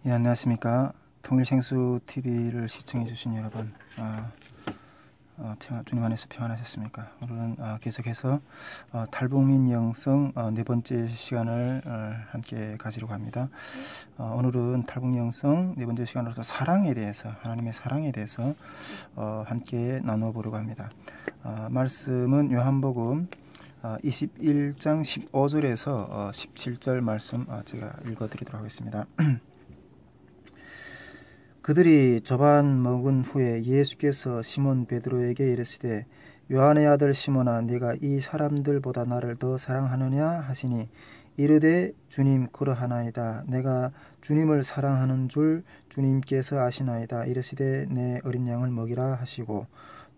예, 안녕하십니까. 통일생수TV를 시청해주신 여러분, 주님 안에서 평안하셨습니까? 오늘은 계속해서 탈북민 영성 네 번째 시간을 함께 가지려고 합니다. 오늘은 탈북 영성 네 번째 시간으로서 사랑에 대해서, 하나님의 사랑에 대해서 함께 나눠보려고 합니다. 말씀은 요한복음 21장 15절에서 17절 말씀 제가 읽어드리도록 하겠습니다. 그들이 저반 먹은 후에 예수께서 시몬 베드로에게 이르시되 요한의 아들 시몬아 네가 이 사람들보다 나를 더 사랑하느냐 하시니 이르되 주님 그러하나이다. 내가 주님을 사랑하는 줄 주님께서 아시나이다. 이르시되 내 어린 양을 먹이라 하시고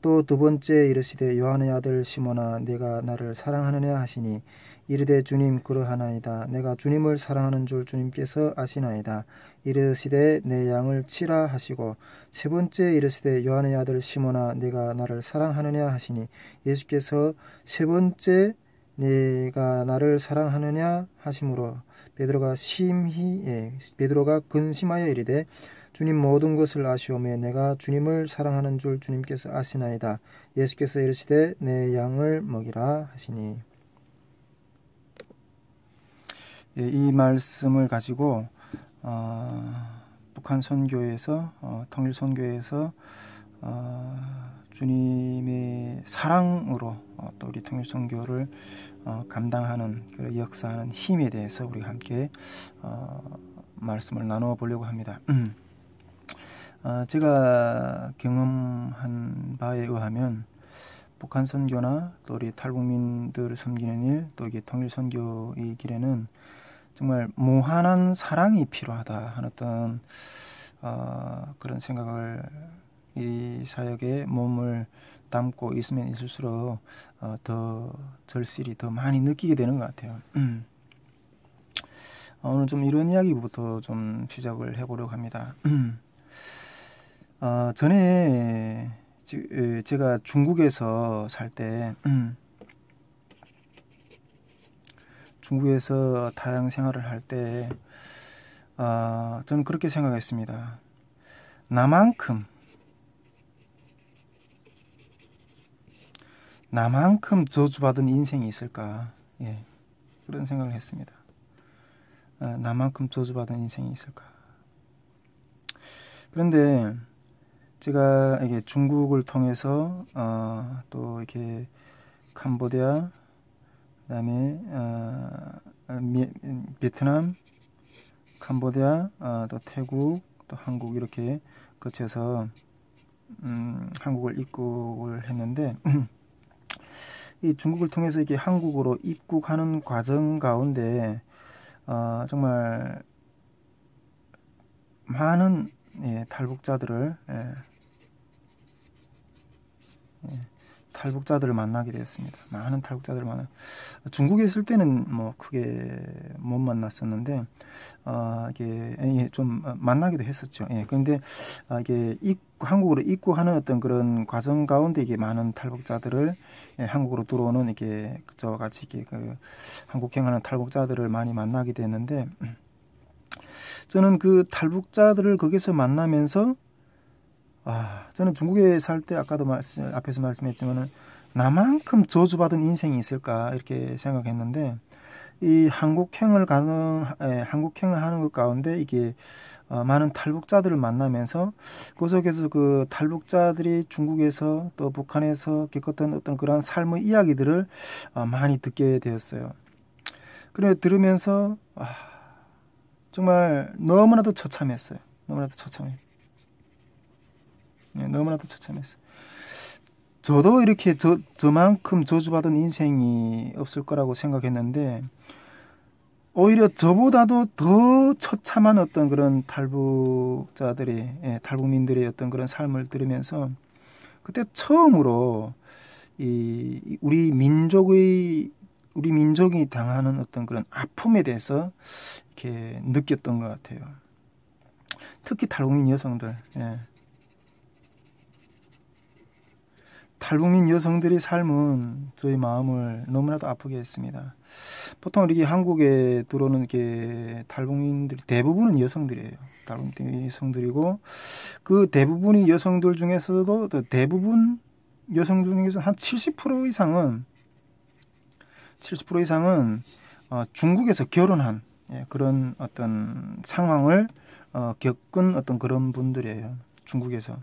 또 두 번째 이르시되 요한의 아들 시몬아 네가 나를 사랑하느냐 하시니 이르되 주님 그러하나이다. 내가 주님을 사랑하는 줄 주님께서 아시나이다. 이르시되 내 양을 치라 하시고 세 번째 이르시되 요한의 아들 시몬아 네가 나를 사랑하느냐 하시니 예수께서 세 번째 네가 나를 사랑하느냐 하심으로 베드로가 근심하여 이르되 주님 모든 것을 아시오매 내가 주님을 사랑하는 줄 주님께서 아시나이다. 예수께서 이르시되 내 양을 먹이라 하시니. 예, 이 말씀을 가지고 북한 선교에서 통일 선교에서 주님의 사랑으로 또 우리 통일 선교를 감당하는 그 역사하는 힘에 대해서 우리가 함께 말씀을 나누어 보려고 합니다. 제가 경험한 바에 의하면 북한 선교나 또 우리 탈북민들을 섬기는 일, 또 이게 통일 선교의 길에는 정말 무한한 사랑이 필요하다 하는 어떤 그런 생각을 이 사역에 몸을 담고 있으면 있을수록 더 절실히 더 많이 느끼게 되는 것 같아요. 오늘 좀 이런 이야기부터 좀 시작을 해보려고 합니다. 전에 제가 중국에서 살 때 중국에서 타향 생활을 할 때 저는 그렇게 생각했습니다. 나만큼 저주받은 인생이 있을까? 예, 그런 생각을 했습니다. 나만큼 저주받은 인생이 있을까? 그런데 제가 이게 중국을 통해서 또 이렇게 캄보디아, 그다음에 베트남, 캄보디아, 또 태국, 또 한국 이렇게 거쳐서 한국을 입국을 했는데 이 중국을 통해서 이렇게 한국으로 입국하는 과정 가운데 정말 많은 탈북자들을 탈북자들을 만나게 되었습니다. 많은 탈북자들을 중국에 있을 때는 뭐 크게 못 만났었는데 이게 좀 만나기도 했었죠. 그런데 이게 한국으로 입국하는 어떤 그런 과정 가운데 이게 많은 탈북자들을 한국으로 들어오는 이게 저와 같이 이렇게 그 한국행하는 탈북자들을 많이 만나게 됐는데 저는 그 탈북자들을 거기서 만나면서 저는 중국에 살 때 아까도 앞에서 말씀했지만은 나만큼 저주받은 인생이 있을까 이렇게 생각했는데 이 한국행을 하는 것 가운데 이게 많은 탈북자들을 만나면서 그 속에서 그 탈북자들이 중국에서 또 북한에서 겪었던 어떤 그런 삶의 이야기들을 많이 듣게 되었어요. 그래 들으면서 정말 너무나도 처참했어요. 너무나도 처참했어요. 저도 이렇게 저만큼 저주받은 인생이 없을 거라고 생각했는데 오히려 저보다도 더 처참한 어떤 그런 탈북민들의 어떤 그런 삶을 들으면서 그때 처음으로 우리 민족이 당하는 어떤 그런 아픔에 대해서 이렇게 느꼈던 것 같아요. 특히 탈북민 여성들. 탈북민 여성들의 삶은 저희 마음을 너무나도 아프게 했습니다. 보통 이렇게 한국에 들어오는 이렇게 탈북민들이 대부분은 여성들이에요. 탈북민 여성들이고 그 대부분의 여성들 중에서도 대부분 여성 중에서 한 70% 이상은 중국에서 결혼한 그런 어떤 상황을 겪은 어떤 그런 분들이에요. 중국에서.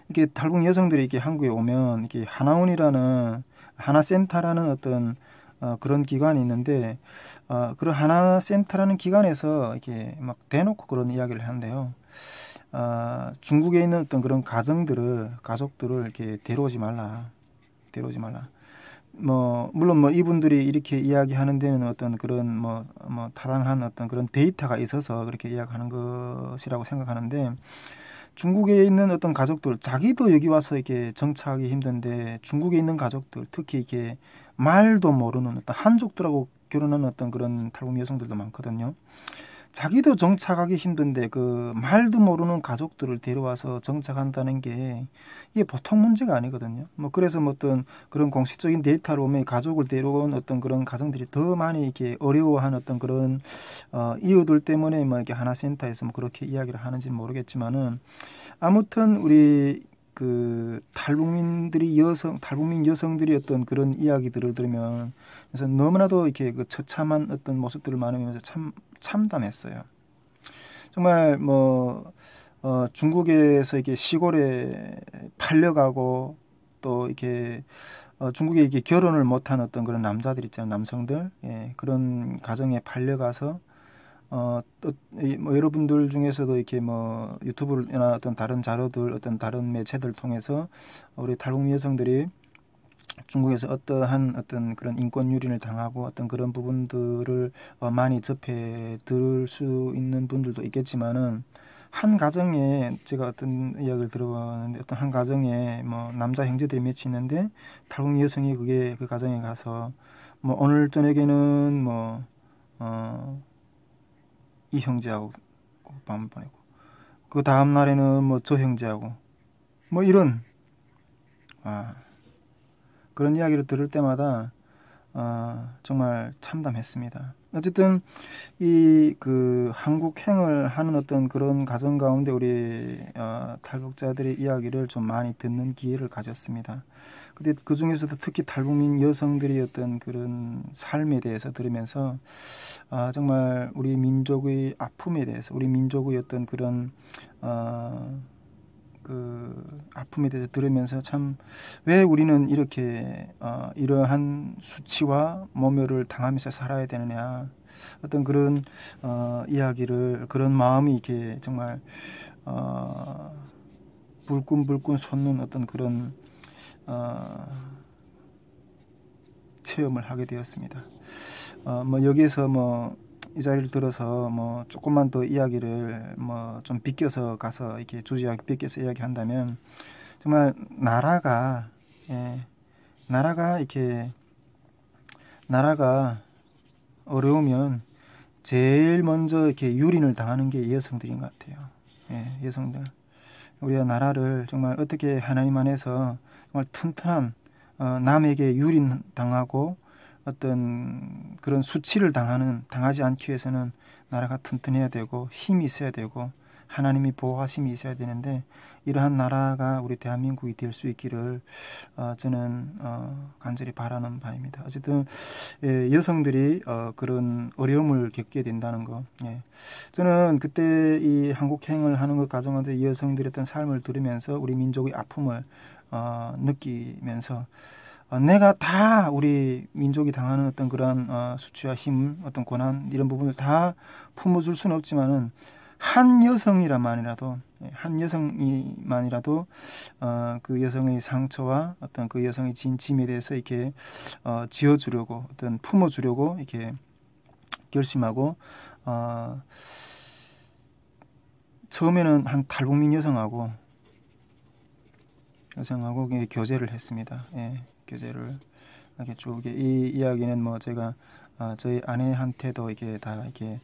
이게 탈북 여성들이 이렇게 한국에 오면 이게 하나원이라는 하나센터라는 어떤 그런 기관이 있는데 그런 하나센터라는 기관에서 이렇게 막 대놓고 그런 이야기를 하는데요. 중국에 있는 어떤 그런 가족들을 이렇게 데려오지 말라. 물론 이분들이 이렇게 이야기하는 데는 어떤 그런 타당한 어떤 그런 데이터가 있어서 그렇게 이야기하는 것이라고 생각하는데 중국에 있는 어떤 가족들, 자기도 여기 와서 이렇게 정착하기 힘든데 중국에 있는 가족들, 특히 이렇게 말도 모르는 어떤 한족들하고 결혼하는 어떤 그런 탈북 여성들도 많거든요. 자기도 정착하기 힘든데 그 말도 모르는 가족들을 데려와서 정착한다는 게 이게 보통 문제가 아니거든요. 그래서 어떤 그런 공식적인 데이터로 보면 가족을 데려온 어떤 그런 가정들이 더 많이 이렇게 어려워하는 어떤 그런 이유들 때문에 이렇게 하나센터에서 그렇게 이야기를 하는지는 모르겠지만은 아무튼 우리 그 탈북민 여성들이 어떤 그런 이야기들을 들으면 그래서 너무나도 이렇게 그 처참한 어떤 모습들을 많으면서 참 참담했어요. 정말 중국에서 이렇게 시골에 팔려가고 또 이렇게 중국에 이렇게 결혼을 못한 어떤 그런 남자들 있잖아요. 남성들. 그런 가정에 팔려가서 또 여러분들 중에서도 이렇게 유튜브나 어떤 다른 자료들, 어떤 다른 매체들 통해서 우리 탈북 여성들이 중국에서 어떠한 어떤 그런 인권 유린을 당하고 어떤 그런 부분들을 많이 접해 들을 수 있는 분들도 있겠지만은 한 가정에 제가 어떤 이야기를 들어봤는데 어떤 한 가정에 남자 형제들이 몇이 있는데 탈북 여성이 그 가정에 가서 오늘 저녁에는 이 형제하고 밤을 보내고 그 다음 날에는 저 형제하고 이런 그런 이야기를 들을 때마다 정말 참담했습니다. 어쨌든 이 그 한국행을 하는 어떤 그런 가정 가운데 우리 탈북자들의 이야기를 좀 많이 듣는 기회를 가졌습니다. 근데 그 중에서도 특히 탈북민 여성들의 어떤 그런 삶에 대해서 들으면서 정말 우리 민족의 아픔에 대해서 우리 민족의 어떤 그런 그 아픔에 대해서 들으면서 참 왜 우리는 이렇게 이러한 수치와 모멸을 당하면서 살아야 되느냐 어떤 그런 이야기를 그런 마음이 이렇게 정말 불끈불끈 솟는 어떤 그런 체험을 하게 되었습니다. 여기에서 이 자리를 들어서 조금만 더 이야기를 좀 비껴서 가서 이렇게 주제하게 비껴서 이야기한다면 정말 나라가 어려우면 제일 먼저 이렇게 유린을 당하는 게 여성들인 것 같아요. 여성들. 우리가 나라를 정말 어떻게 하나님 안에서 정말 튼튼한 남에게 유린 당하고 어떤 그런 수치를 당하지 않기 위해서는 나라가 튼튼해야 되고 힘이 있어야 되고 하나님이 보호하심이 있어야 되는데 이러한 나라가 우리 대한민국이 될 수 있기를 저는 간절히 바라는 바입니다. 어쨌든 여성들이 그런 어려움을 겪게 된다는 거. 저는 그때 이 한국행을 하는 것 가정하는데 여성들의 어떤 삶을 들으면서 우리 민족의 아픔을 느끼면서 내가 다 우리 민족이 당하는 어떤 그런 수치와 힘, 어떤 고난 이런 부분을 다 품어줄 수는 없지만은 한 여성이만이라도 그 여성의 상처와 어떤 그 여성의 진심에 대해서 이렇게 지어주려고 어떤 품어주려고 이렇게 결심하고 처음에는 한 탈북민 여성하고 교제를 했습니다. 교제를 하게 쭉 이 이야기는 제가 저희 아내한테도 이게 다 이게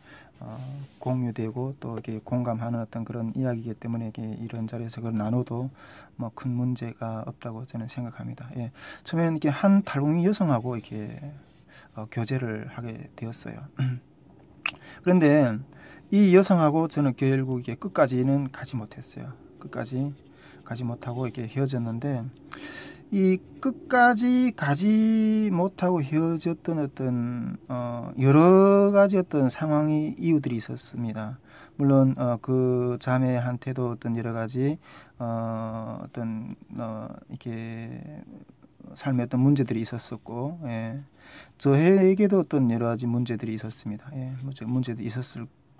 공유되고 또 이렇게 공감하는 어떤 그런 이야기이기 때문에 이게 이런 자리에서 그걸 나눠도 뭐 큰 문제가 없다고 저는 생각합니다. 예, 처음에는 이렇게 한 탈북민 여성하고 이렇게 교제를 하게 되었어요. 그런데 이 여성하고 저는 결국 이게 끝까지는 가지 못했어요. 끝까지 가지 못하고 이렇게 헤어졌는데, 이 끝까지 가지 못하고 헤어졌던 어떤 여러 가지 어떤 상황이 이유들이 있었습니다. 물론 그 자매한테도 어떤 여러 가지 어떤 이렇게 삶에 어떤 문제들이 있었었고, 예. 저에게도 어떤 여러 가지 문제들이 있었습니다. 예, 문제도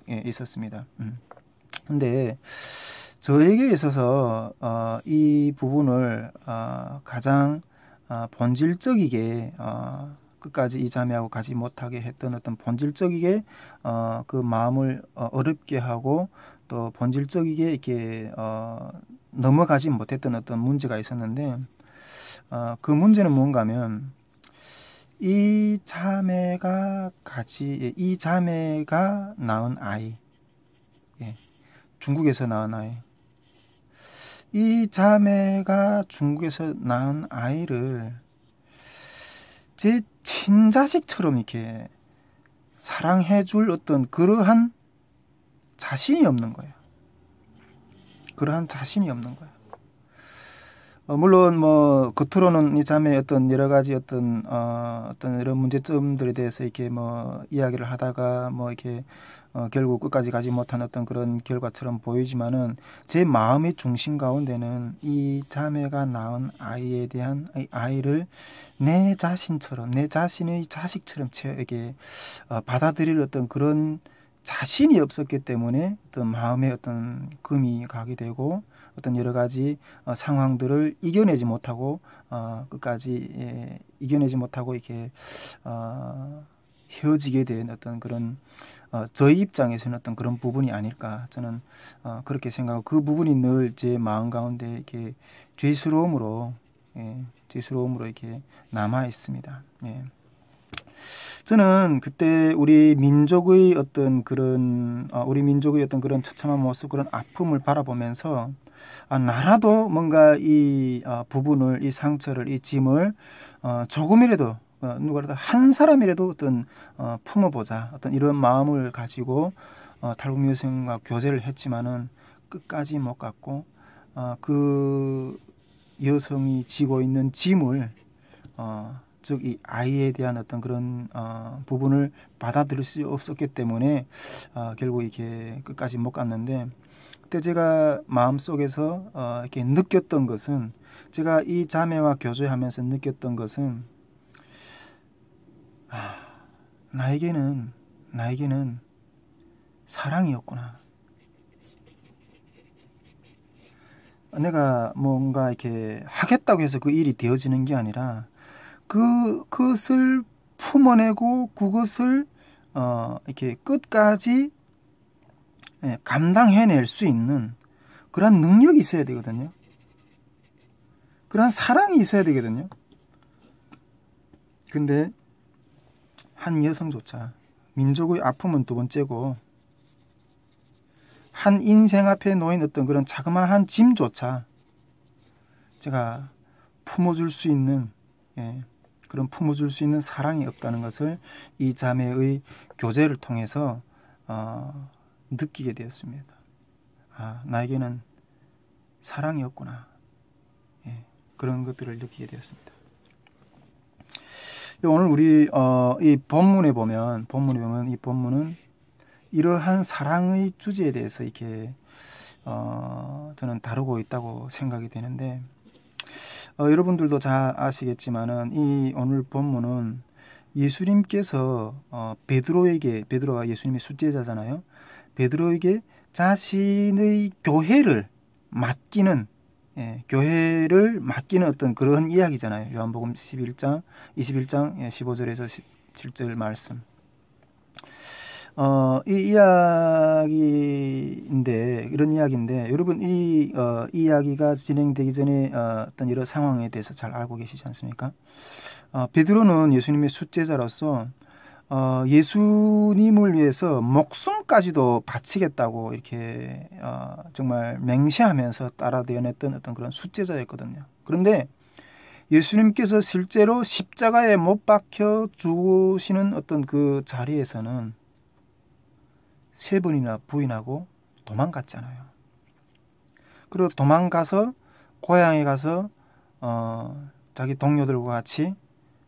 있었습니다. 근데 저에게 있어서 이 부분을 가장 본질적이게 끝까지 이 자매하고 가지 못하게 했던 어떤 본질적이게 그 마음을 어렵게 하고 또 본질적이게 이렇게 넘어가지 못했던 어떤 문제가 있었는데, 그 문제는 뭔가 하면 이 자매가 낳은 아이, 예, 중국에서 낳은 아이, 이 자매가 중국에서 낳은 아이를 제 친자식처럼 이렇게 사랑해줄 어떤 그러한 자신이 없는 거예요. 그러한 자신이 없는 거예요. 물론 뭐 겉으로는 이 자매의 어떤 여러 가지 어떤 이런 문제점들에 대해서 이렇게 뭐 이야기를 하다가 뭐 이렇게 결국 끝까지 가지 못한 어떤 그런 결과처럼 보이지만은, 제 마음의 중심 가운데는 이 자매가 낳은 아이에 대한 아이를 내 자신처럼, 내 자신의 자식처럼 이렇게 받아들일 어떤 그런 자신이 없었기 때문에 어떤 마음에 어떤 금이 가게 되고, 어떤 여러 가지 상황들을 이겨내지 못하고 끝까지 이겨내지 못하고 이렇게 헤어지게 된 어떤 그런 저희 입장에서는 어떤 그런 부분이 아닐까, 저는 그렇게 생각하고, 그 부분이 늘 제 마음 가운데 이렇게 죄스러움으로 이렇게 남아 있습니다. 예. 저는 그때 우리 민족의 어떤 그런 처참한 모습, 그런 아픔을 바라보면서 나라도 뭔가 이 부분을, 이 상처를, 이 짐을 조금이라도 누구라도 한 사람이라도 어떤 품어보자, 어떤 이런 마음을 가지고 탈북민 여성과 교제를 했지만은 끝까지 못 갔고, 그 여성이 지고 있는 짐을 즉 이 아이에 대한 어떤 그런 부분을 받아들일 수 없었기 때문에 결국 이렇게 끝까지 못 갔는데, 그때 제가 마음속에서 이렇게 느꼈던 것은, 제가 이 자매와 교제하면서 느꼈던 것은, 나에게는 사랑이었구나. 내가 뭔가 이렇게 하겠다고 해서 그 일이 되어지는 게 아니라, 그것을 품어내고 그것을 이렇게 끝까지 감당해낼 수 있는 그런 능력이 있어야 되거든요. 그런 사랑이 있어야 되거든요. 근데 한 여성조차, 민족의 아픔은 두 번째고, 한 인생 앞에 놓인 어떤 그런 자그마한 짐조차 제가 품어줄 수 있는 그런 품어줄 수 있는 사랑이 없다는 것을 이 자매의 교제를 통해서 느끼게 되었습니다. 나에게는 사랑이 없구나. 그런 것들을 느끼게 되었습니다. 오늘 우리 이 본문에 보면 이 본문은 이러한 사랑의 주제에 대해서 이렇게 저는 다루고 있다고 생각이 되는데, 여러분들도 잘 아시겠지만은 이 오늘 본문은 예수님께서 베드로가 예수님의 숫제자잖아요. 베드로에게 자신의 교회를 맡기는 어떤 그런 이야기잖아요. 요한복음 21장 15절에서 17절 말씀. 이런 이야기인데, 여러분 이 이야기가 진행되기 전에 어떤 여러 상황에 대해서 잘 알고 계시지 않습니까? 베드로는 예수님의 숫제자로서 예수님을 위해서 목숨까지도 바치겠다고 이렇게 정말 맹세하면서 따라다녔던 어떤 그런 수제자였거든요. 그런데 예수님께서 실제로 십자가에 못 박혀 죽으시는 어떤 그 자리에서는 3번이나 부인하고 도망갔잖아요. 그리고 도망가서 고향에 가서 자기 동료들과 같이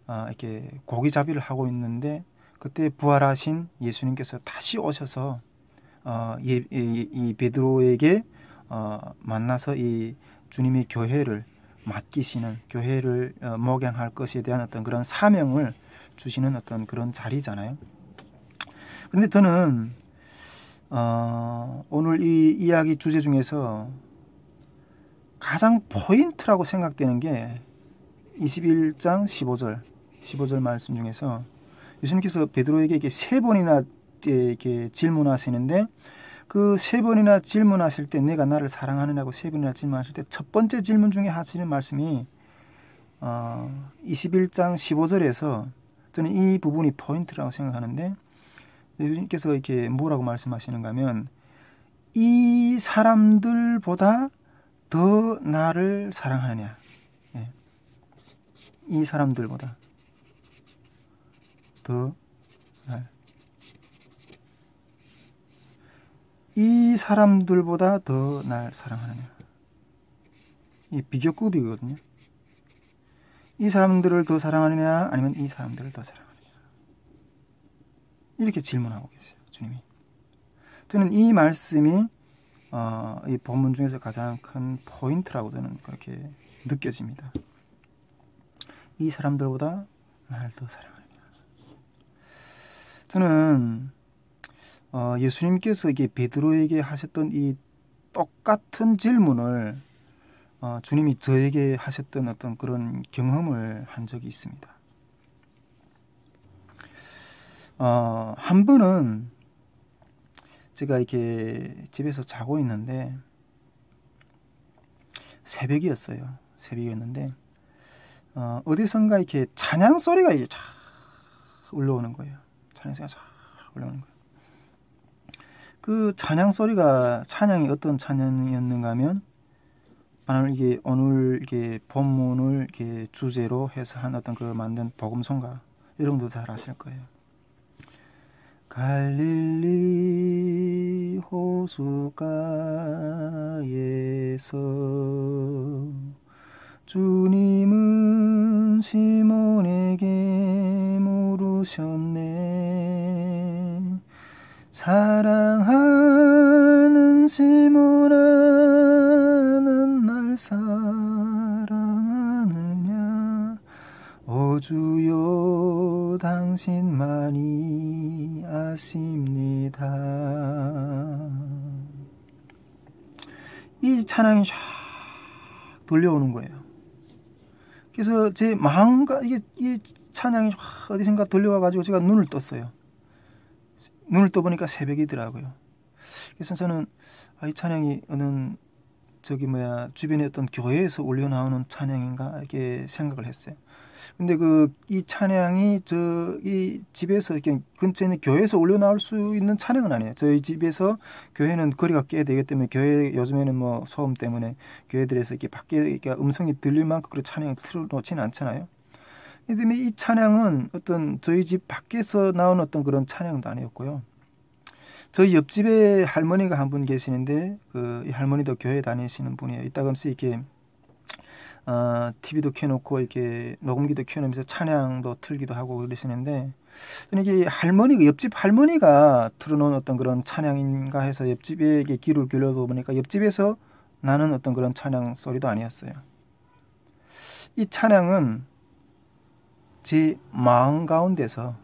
이렇게 고기잡이를 하고 있는데 그때 부활하신 예수님께서 다시 오셔서 이 베드로에게 만나서 이 주님의 교회를 맡기시는, 교회를 목양할 것에 대한 어떤 그런 사명을 주시는 어떤 그런 자리잖아요. 그런데 저는 오늘 이 이야기 주제 중에서 가장 포인트라고 생각되는 게 21장 15절 말씀 중에서 예수님께서 베드로에게 이렇게 3번이나 이렇게 질문하시는데 그 3번이나 질문하실 때 내가 나를 사랑하느냐고 3번이나 질문하실 때 첫 번째 질문 중에 하시는 말씀이 21장 15절에서 저는 이 부분이 포인트라고 생각하는데 예수님께서 이렇게 뭐라고 말씀하시는가 하면 이 사람들보다 더 나를 사랑하느냐. 이 사람들보다 더 이 사람들보다 더 날 사랑하느냐. 이 비교급이거든요. 이 사람들을 더 사랑하느냐 아니면 이 사람들을 더 사랑하느냐. 이렇게 질문하고 계세요. 주님이. 저는 이 말씀이 이 본문 중에서 가장 큰 포인트라고 저는 그렇게 느껴집니다. 이 사람들보다 나를 더 사랑하느냐. 저는 예수님께서 이게 베드로에게 하셨던 이 똑같은 질문을 주님이 저에게 하셨던 어떤 그런 경험을 한 적이 있습니다. 한 번은 제가 이렇게 집에서 자고 있는데 새벽이었는데 어디선가 이렇게 찬양 소리가 이제 쫙 올라오는 거예요. 찬양 소리가 쫙 올라오는 거예요. 그 찬양 소리가 찬양이 어떤 찬양이었는가 하면 오늘 이게 본문을 이렇게 주제로 해서 한 어떤 그 만든 복음성가 여러분도 잘 아실 거예요. 갈릴리 호숫가에서 주님은 시몬에게 물으셨네. 사랑하는 시몬아, 넌 날 사랑하느냐? 오 주여, 당신만이 아십니다. 이 찬양이 쫙 돌려오는 거예요. 그래서 제 마음과 이 찬양이 어디선가 돌려와가지고 제가 눈을 떴어요. 눈을 떠보니까 새벽이더라고요. 그래서 저는 이 찬양이 어느 주변에 어떤 교회에서 올려 나오는 찬양인가 이렇게 생각을 했어요. 근데 이 찬양이 이 집에서 이렇게 근처에 있는 교회에서 올려 나올 수 있는 찬양은 아니에요. 저희 집에서 교회는 거리가 꽤 되기 때문에 교회 요즘에는 뭐 소음 때문에 교회들에서 이렇게 밖에 이렇게 음성이 들릴 만큼 그런 찬양을 틀어놓지는 않잖아요. 그런데 이 찬양은 어떤 저희 집 밖에서 나온 어떤 그런 찬양도 아니었고요. 저희 옆집에 할머니가 한 분 계시는데 이 할머니도 교회 다니시는 분이에요. 이따금씩 이렇게 TV도 켜놓고 이렇게 녹음기도 켜놓으면서 찬양도 틀기도 하고 그러시는데 이게 옆집 할머니가 틀어놓은 어떤 그런 찬양인가 해서 옆집에 귀를 기울여 보니까 옆집에서 나는 어떤 그런 찬양 소리도 아니었어요. 이 찬양은 제 마음 가운데서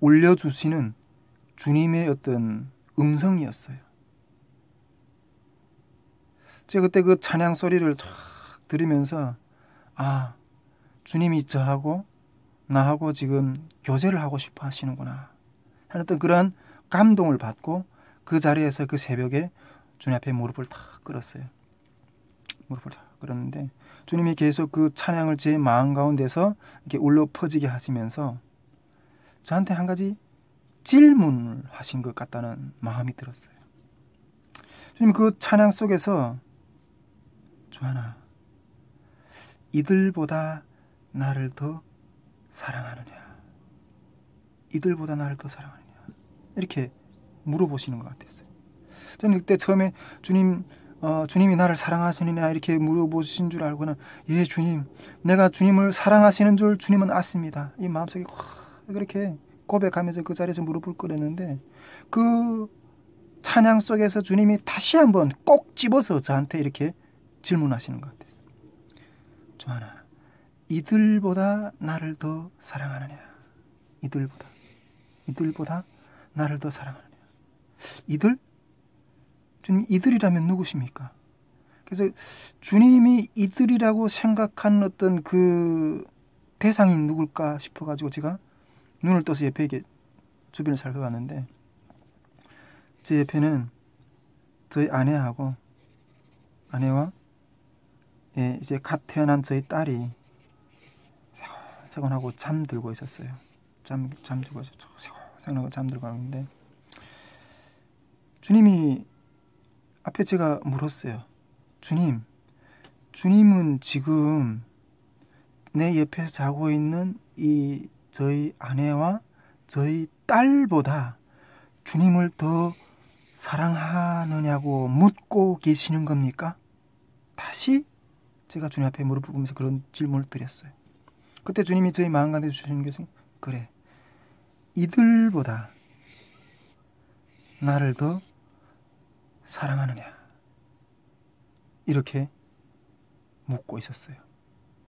올려주시는 주님의 어떤 음성이었어요. 제가 그때 그 찬양 소리를 쫙 들으면서 주님이 저하고 나하고 지금 교제를 하고 싶어 하시는구나 하는 어떤 그런 감동을 받고 그 자리에서 그 새벽에 주님 앞에 무릎을 탁 꿇었어요. 무릎을 탁 꿇었는데 주님이 계속 그 찬양을 제 마음 가운데서 이렇게 울려 퍼지게 하시면서 저한테 한 가지 질문을 하신 것 같다는 마음이 들었어요. 주님, 그 찬양 속에서 주하나 이들보다 나를 더 사랑하느냐, 이들보다 나를 더 사랑하느냐, 이렇게 물어보시는 것 같았어요. 저는 그때 처음에 주님이 나를 사랑하시느냐 이렇게 물어보신 줄 알고는, 예 주님, 내가 주님을 사랑하시는 줄 주님은 아십니다, 이 마음속에 그렇게 고백하면서 그 자리에서 무릎을 꿇었는데, 그 찬양 속에서 주님이 다시 한번 꼭 집어서 저한테 이렇게 질문하시는 것 같아요. 주하나 이들보다 나를 더 사랑하느냐, 이들보다 나를 더 사랑하느냐. 이들? 주님, 이들이라면 누구십니까? 그래서 주님이 이들이라고 생각하는 어떤 그 대상이 누굴까 싶어가지고 제가 눈을 떠서 옆에 이렇게 주변을 살펴봤는데, 제 옆에는 저희 아내와 이제 갓 태어난 저희 딸이 세곤하고 잠들고 있었어요. 잠들고 있었죠. 세곤하고 잠들고 있는데, 주님이 앞에 제가 물었어요. 주님은 지금 내 옆에서 자고 있는 이 저희 아내와 저희 딸보다 주님을 더 사랑하느냐고 묻고 계시는 겁니까? 다시 제가 주님 앞에 무릎 꿇으면서 그런 질문을 드렸어요. 그때 주님이 저희 마음 가운데 주시는 것은, 그래, 이들보다 나를 더 사랑하느냐, 이렇게 묻고 있었어요.